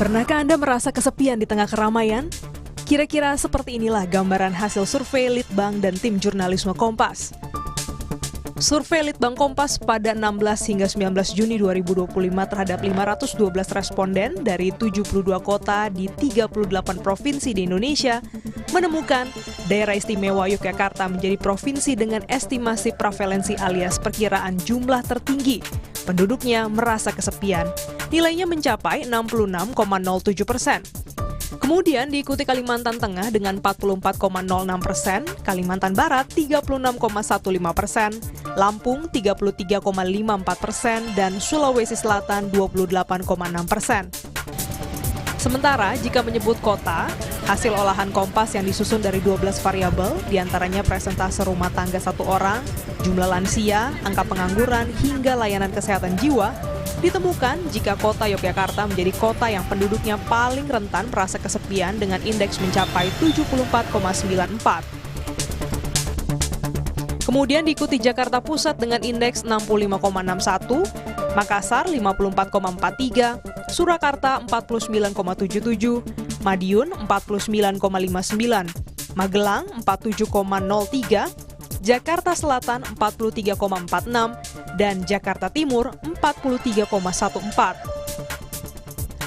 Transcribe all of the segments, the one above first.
Pernahkah Anda merasa kesepian di tengah keramaian? Kira-kira seperti inilah gambaran hasil survei Litbang dan tim jurnalisme Kompas. Survei Litbang Kompas pada 16 hingga 19 Juni 2025 terhadap 512 responden dari 72 kota di 38 provinsi di Indonesia menemukan daerah istimewa Yogyakarta menjadi provinsi dengan estimasi prevalensi alias perkiraan jumlah tertinggi. Penduduknya merasa kesepian. Nilainya mencapai 66,07%. Kemudian diikuti Kalimantan Tengah dengan 44,06%, Kalimantan Barat 36,15%, Lampung 33,54%, dan Sulawesi Selatan 28,6%. Sementara jika menyebut kota, hasil olahan Kompas yang disusun dari 12 variabel, diantaranya presentase rumah tangga satu orang, jumlah lansia, angka pengangguran, hingga layanan kesehatan jiwa, ditemukan jika kota Yogyakarta menjadi kota yang penduduknya paling rentan merasa kesepian dengan indeks mencapai 74,94. Kemudian diikuti Jakarta Pusat dengan indeks 65,61, Makassar 54,43, Surakarta 49,77, Madiun 49,59, Magelang 47,03, Jakarta Selatan 43,46, dan Jakarta Timur 43,14.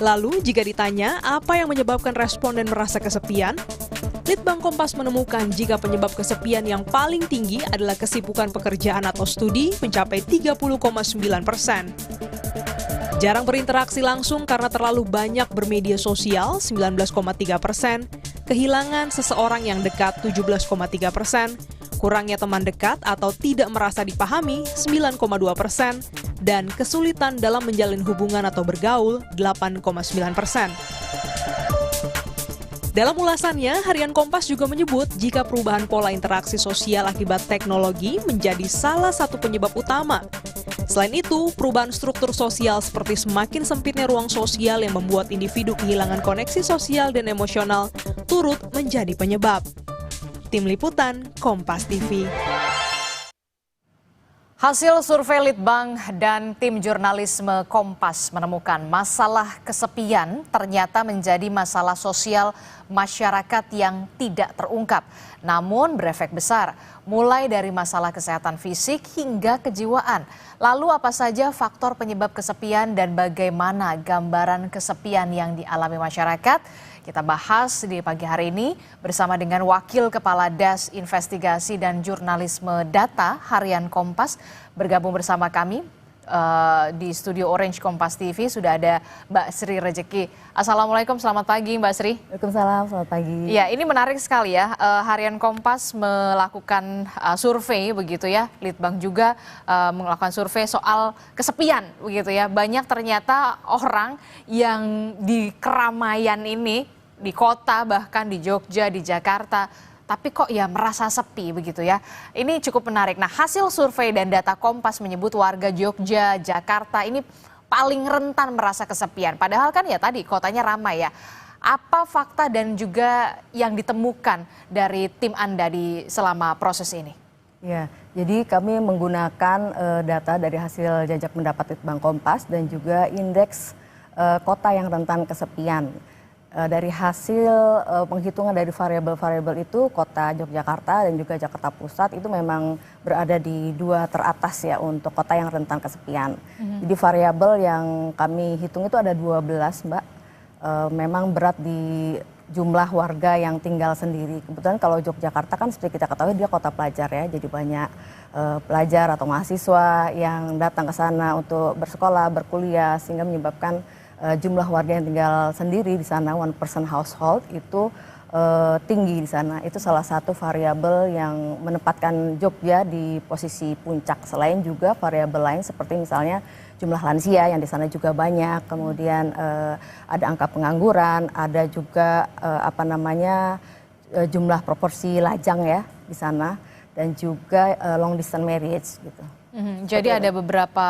Lalu jika ditanya apa yang menyebabkan responden merasa kesepian, Litbang Kompas menemukan jika penyebab kesepian yang paling tinggi adalah kesibukan pekerjaan atau studi mencapai 30,9%. Jarang berinteraksi langsung karena terlalu banyak bermedia sosial 19,3%, kehilangan seseorang yang dekat 17,3%, kurangnya teman dekat atau tidak merasa dipahami 9,2%, dan kesulitan dalam menjalin hubungan atau bergaul 8,9%. Dalam ulasannya, Harian Kompas juga menyebut jika perubahan pola interaksi sosial akibat teknologi menjadi salah satu penyebab utama. Selain itu, perubahan struktur sosial seperti semakin sempitnya ruang sosial yang membuat individu kehilangan koneksi sosial dan emosional turut menjadi penyebab. Tim Liputan, Kompas TV. Hasil survei Litbang dan tim jurnalisme Kompas menemukan masalah kesepian ternyata menjadi masalah sosial masyarakat yang tidak terungkap, namun berefek besar, mulai dari masalah kesehatan fisik hingga kejiwaan. Lalu apa saja faktor penyebab kesepian dan bagaimana gambaran kesepian yang dialami masyarakat? Kita bahas di pagi hari ini bersama dengan Wakil Kepala Das Investigasi dan Jurnalisme Data Harian Kompas. Bergabung bersama kami di studio Orange Kompas TV sudah ada Mbak Sri Rejeki. Assalamualaikum, selamat pagi Mbak Sri. Waalaikumsalam, selamat pagi. Ya, ini menarik sekali ya, Harian Kompas melakukan survei begitu ya, Litbang juga melakukan survei soal kesepian begitu ya. Banyak ternyata orang yang di keramaian ini, di kota bahkan di Jogja, di Jakarta, tapi kok ya merasa sepi begitu ya. Ini cukup menarik. Nah, hasil survei dan data Kompas menyebut warga Jogja, Jakarta ini paling rentan merasa kesepian. Padahal kan ya tadi kotanya ramai ya. Apa fakta dan juga yang ditemukan dari tim Anda selama proses ini? Ya, jadi kami menggunakan data dari hasil jajak pendapat Litbang Kompas dan juga indeks kota yang rentan kesepian. Dari hasil penghitungan dari variabel-variabel itu, kota Yogyakarta dan juga Jakarta Pusat itu memang berada di dua teratas ya untuk kota yang rentan kesepian. Jadi variabel yang kami hitung itu ada 12, Mbak. Memang berat di jumlah warga yang tinggal sendiri. Kebetulan kalau Yogyakarta kan seperti kita ketahui dia kota pelajar ya, jadi banyak pelajar atau mahasiswa yang datang ke sana untuk bersekolah, berkuliah, sehingga menyebabkan jumlah warga yang tinggal sendiri di sana, one person household itu tinggi di sana. Itu salah satu variabel yang menempatkan Jogja di posisi puncak. Selain juga variabel lain seperti misalnya jumlah lansia yang di sana juga banyak, kemudian ada angka pengangguran, ada juga jumlah proporsi lajang ya di sana, dan juga long distance marriage gitu. Jadi ada beberapa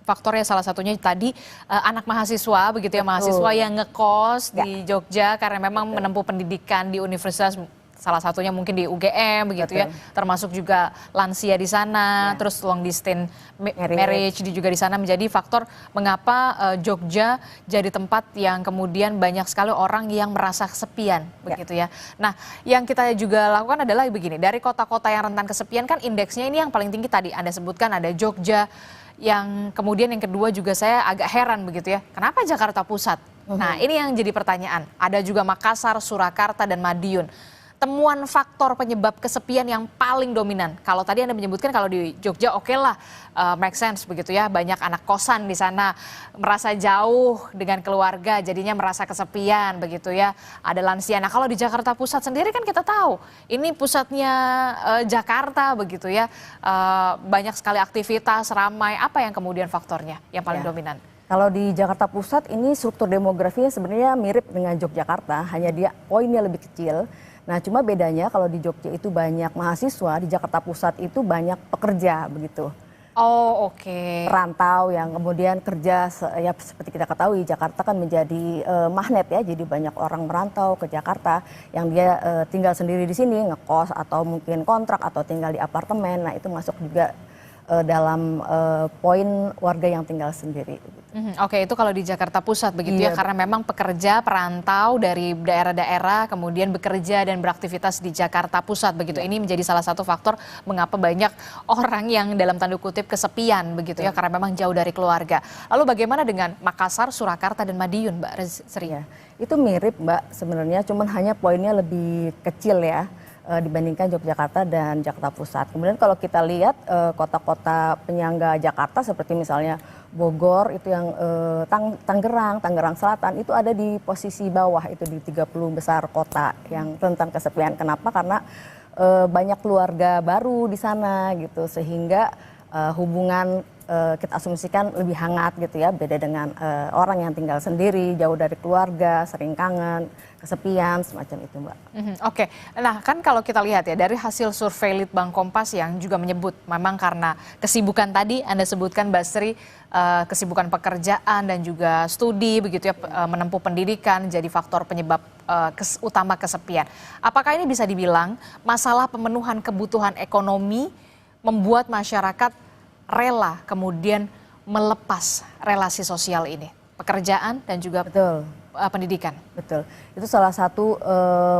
faktornya, salah satunya tadi anak mahasiswa begitu ya. Betul. Mahasiswa yang ngekos di Jogja karena memang menempuh pendidikan di universitas salah satunya mungkin di UGM begitu ya, termasuk juga lansia di sana, terus long distance marriage juga di sana menjadi faktor mengapa Jogja jadi tempat yang kemudian banyak sekali orang yang merasa kesepian begitu ya. Nah, yang kita juga lakukan adalah begini, dari kota-kota yang rentan kesepian kan indeksnya ini yang paling tinggi tadi Anda sebutkan ada Jogja, yang kemudian yang kedua juga saya agak heran begitu ya, kenapa Jakarta Pusat? Nah, ini yang jadi pertanyaan. Ada juga Makassar, Surakarta, dan Madiun. Temuan faktor penyebab kesepian yang paling dominan. Kalau tadi Anda menyebutkan kalau di Jogja oke lah, make sense begitu ya. Banyak anak kosan di sana, merasa jauh dengan keluarga, jadinya merasa kesepian begitu ya. Ada lansia. Nah, kalau di Jakarta Pusat sendiri kan kita tahu, ini pusatnya Jakarta begitu ya. Banyak sekali aktivitas, ramai. Apa yang kemudian faktornya yang paling dominan? Kalau di Jakarta Pusat ini struktur demografinya sebenarnya mirip dengan Yogyakarta, hanya dia poinnya lebih kecil. Nah, cuma bedanya kalau di Jogja itu banyak mahasiswa, di Jakarta Pusat itu banyak pekerja begitu. Oh, oke. Perantau yang kemudian kerja, ya seperti kita ketahui Jakarta kan menjadi magnet ya, jadi banyak orang merantau ke Jakarta yang dia tinggal sendiri di sini, ngekos atau mungkin kontrak atau tinggal di apartemen. Nah, itu masuk juga dalam poin warga yang tinggal sendiri. Oke, itu kalau di Jakarta Pusat begitu ya, karena memang pekerja perantau dari daerah-daerah kemudian bekerja dan beraktivitas di Jakarta Pusat begitu. Ini menjadi salah satu faktor mengapa banyak orang yang dalam tanda kutip kesepian begitu ya, karena memang jauh dari keluarga. Lalu bagaimana dengan Makassar, Surakarta, dan Madiun, Mbak Sri? Itu mirip, Mbak, sebenarnya, cuman hanya poinnya lebih kecil ya dibandingkan Yogyakarta dan Jakarta Pusat. Kemudian kalau kita lihat kota-kota penyangga Jakarta seperti misalnya Bogor itu yang Tangerang Selatan itu ada di posisi bawah itu di 30 besar kota yang rentan kesepian. Kenapa? Karena banyak keluarga baru di sana gitu sehingga hubungan kita asumsikan lebih hangat gitu ya, beda dengan orang yang tinggal sendiri, jauh dari keluarga, sering kangen, kesepian, semacam itu, Mbak. Oke, nah kan kalau kita lihat ya dari hasil survei Litbang Kompas yang juga menyebut memang karena kesibukan tadi Anda sebutkan Mbak Sri, kesibukan pekerjaan dan juga studi begitu ya, menempuh pendidikan jadi faktor penyebab utama kesepian. Apakah ini bisa dibilang masalah pemenuhan kebutuhan ekonomi membuat masyarakat rela kemudian melepas relasi sosial ini, pekerjaan dan juga pendidikan? Betul. Itu salah satu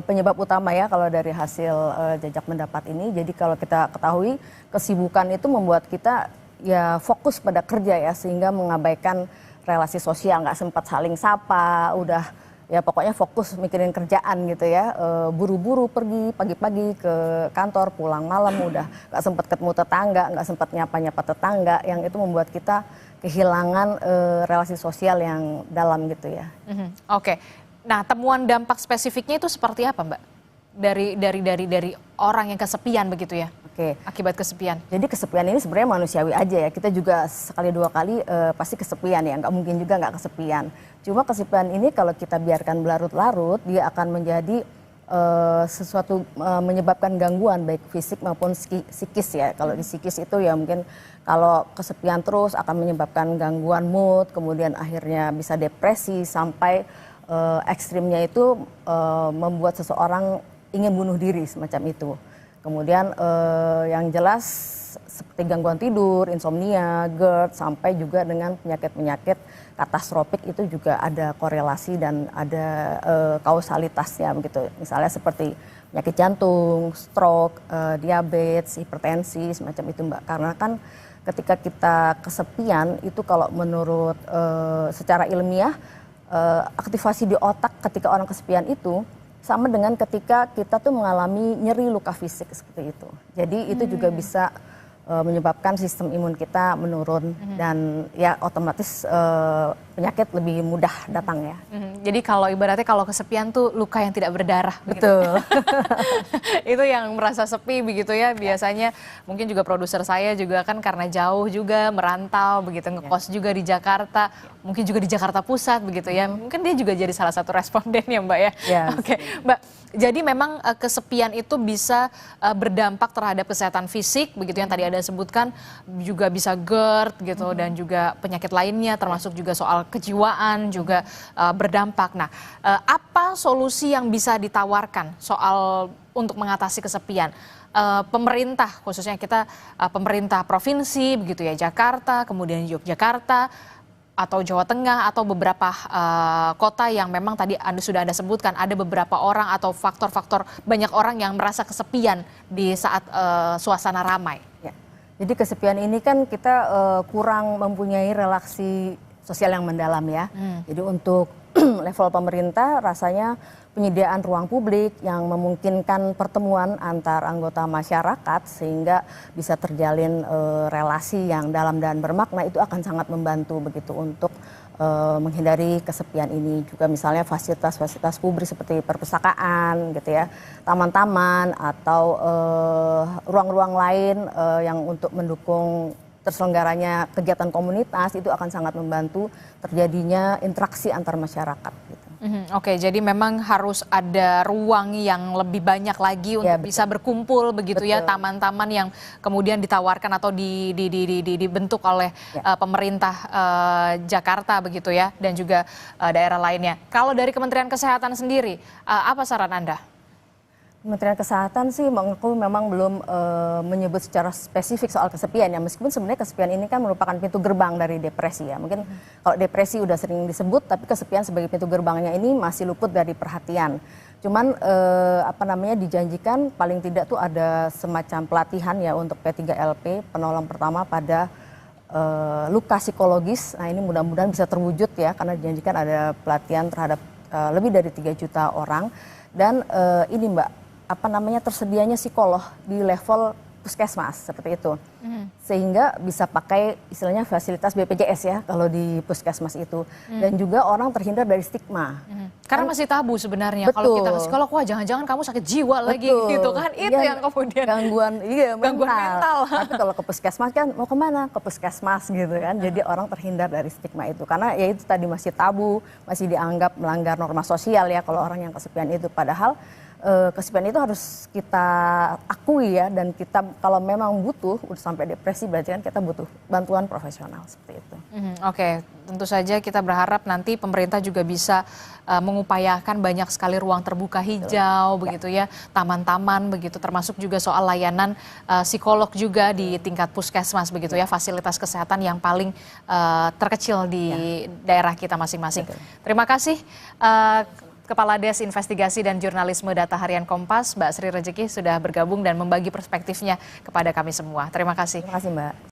penyebab utama ya kalau dari hasil jajak pendapat ini. Jadi kalau kita ketahui kesibukan itu membuat kita ya fokus pada kerja ya, sehingga mengabaikan relasi sosial, nggak sempat saling sapa, udah ya pokoknya fokus mikirin kerjaan gitu ya, buru-buru pergi pagi-pagi ke kantor, pulang malam udah nggak sempat ketemu tetangga, nggak sempat nyapa-nyapa tetangga, yang itu membuat kita kehilangan relasi sosial yang dalam gitu ya. Oke, nah temuan dampak spesifiknya itu seperti apa, Mbak? Dari orang yang kesepian begitu ya? Oke. Akibat kesepian. Jadi kesepian ini sebenarnya manusiawi aja ya. Kita juga sekali dua kali pasti kesepian ya. Nggak mungkin juga nggak kesepian. Cuma kesepian ini kalau kita biarkan berlarut-larut, dia akan menjadi sesuatu menyebabkan gangguan baik fisik maupun psikis ya. Kalau di psikis itu ya mungkin kalau kesepian terus akan menyebabkan gangguan mood, kemudian akhirnya bisa depresi sampai ekstrimnya itu membuat seseorang ingin bunuh diri semacam itu. Kemudian yang jelas seperti gangguan tidur, insomnia, GERD, sampai juga dengan penyakit-penyakit katastrofik itu juga ada korelasi dan ada kausalitasnya begitu. Misalnya seperti penyakit jantung, stroke, diabetes, hipertensi, semacam itu, Mbak. Karena kan ketika kita kesepian itu kalau menurut secara ilmiah aktivasi di otak ketika orang kesepian itu sama dengan ketika kita tuh mengalami nyeri luka fisik seperti itu. Jadi itu juga bisa menyebabkan sistem imun kita menurun dan ya otomatis penyakit lebih mudah datang ya. Jadi kalau ibaratnya kalau kesepian tuh luka yang tidak berdarah. Betul. Itu yang merasa sepi begitu ya. Biasanya mungkin juga produser saya juga kan karena jauh juga merantau begitu, ngekos juga di Jakarta. Mungkin juga di Jakarta Pusat begitu ya. Mungkin dia juga jadi salah satu responden ya, Mbak ya. Oke, Mbak. Jadi memang kesepian itu bisa berdampak terhadap kesehatan fisik begitu yang tadi Anda Anda sebutkan juga bisa GERD gitu dan juga penyakit lainnya termasuk juga soal kejiwaan juga berdampak. Nah, apa solusi yang bisa ditawarkan soal untuk mengatasi kesepian? Pemerintah khususnya kita pemerintah provinsi begitu ya, Jakarta, kemudian Yogyakarta atau Jawa Tengah atau beberapa kota yang memang tadi sudah Anda sebutkan ada beberapa orang atau faktor-faktor banyak orang yang merasa kesepian di saat suasana ramai. Ya. Jadi kesepian ini kan kita kurang mempunyai relasi sosial yang mendalam ya. Jadi untuk level pemerintah rasanya penyediaan ruang publik yang memungkinkan pertemuan antar anggota masyarakat sehingga bisa terjalin relasi yang dalam dan bermakna itu akan sangat membantu begitu untuk menghindari kesepian ini. Juga misalnya fasilitas-fasilitas publik seperti perpustakaan gitu ya, taman-taman atau ruang-ruang lain yang untuk mendukung terselenggaranya kegiatan komunitas itu akan sangat membantu terjadinya interaksi antar masyarakat gitu. Oke, jadi memang harus ada ruang yang lebih banyak lagi untuk bisa berkumpul begitu ya, taman-taman yang kemudian ditawarkan atau dibentuk oleh pemerintah Jakarta begitu ya, dan juga daerah lainnya. Kalau dari Kementerian Kesehatan sendiri, apa saran Anda? Kementerian Kesehatan sih mengaku memang belum menyebut secara spesifik soal kesepian ya, meskipun sebenarnya kesepian ini kan merupakan pintu gerbang dari depresi ya. Mungkin kalau depresi udah sering disebut, tapi kesepian sebagai pintu gerbangnya ini masih luput dari perhatian. Cuman dijanjikan paling tidak tuh ada semacam pelatihan ya untuk P3LP, penolong pertama pada luka psikologis. Nah ini mudah-mudahan bisa terwujud ya, karena dijanjikan ada pelatihan terhadap lebih dari 3 juta orang. Dan ini Mbak, tersedianya psikolog di level puskesmas seperti itu, sehingga bisa pakai istilahnya fasilitas BPJS ya kalau di puskesmas itu, dan juga orang terhindar dari stigma. Karena masih tabu sebenarnya kalau kita ke psikolog, wah jangan-jangan kamu sakit jiwa lagi gitu kan, itu yang kemudian gangguan mental. Tapi kalau ke puskesmas kan mau kemana? Ke puskesmas gitu kan, jadi orang terhindar dari stigma itu, karena ya itu tadi masih tabu, masih dianggap melanggar norma sosial ya kalau orang yang kesepian itu, padahal kesepian itu harus kita akui ya, dan kita kalau memang butuh udah sampai depresi berarti kan kita butuh bantuan profesional seperti itu. Oke, tentu saja kita berharap nanti pemerintah juga bisa mengupayakan banyak sekali ruang terbuka hijau begitu ya, taman-taman begitu, termasuk juga soal layanan psikolog juga di tingkat puskesmas begitu ya, fasilitas kesehatan yang paling terkecil di daerah kita masing-masing. Terima kasih. Kepala Des Investigasi dan Jurnalisme Data Harian Kompas, Mbak Sri Rejeki sudah bergabung dan membagi perspektifnya kepada kami semua. Terima kasih. Terima kasih Mbak.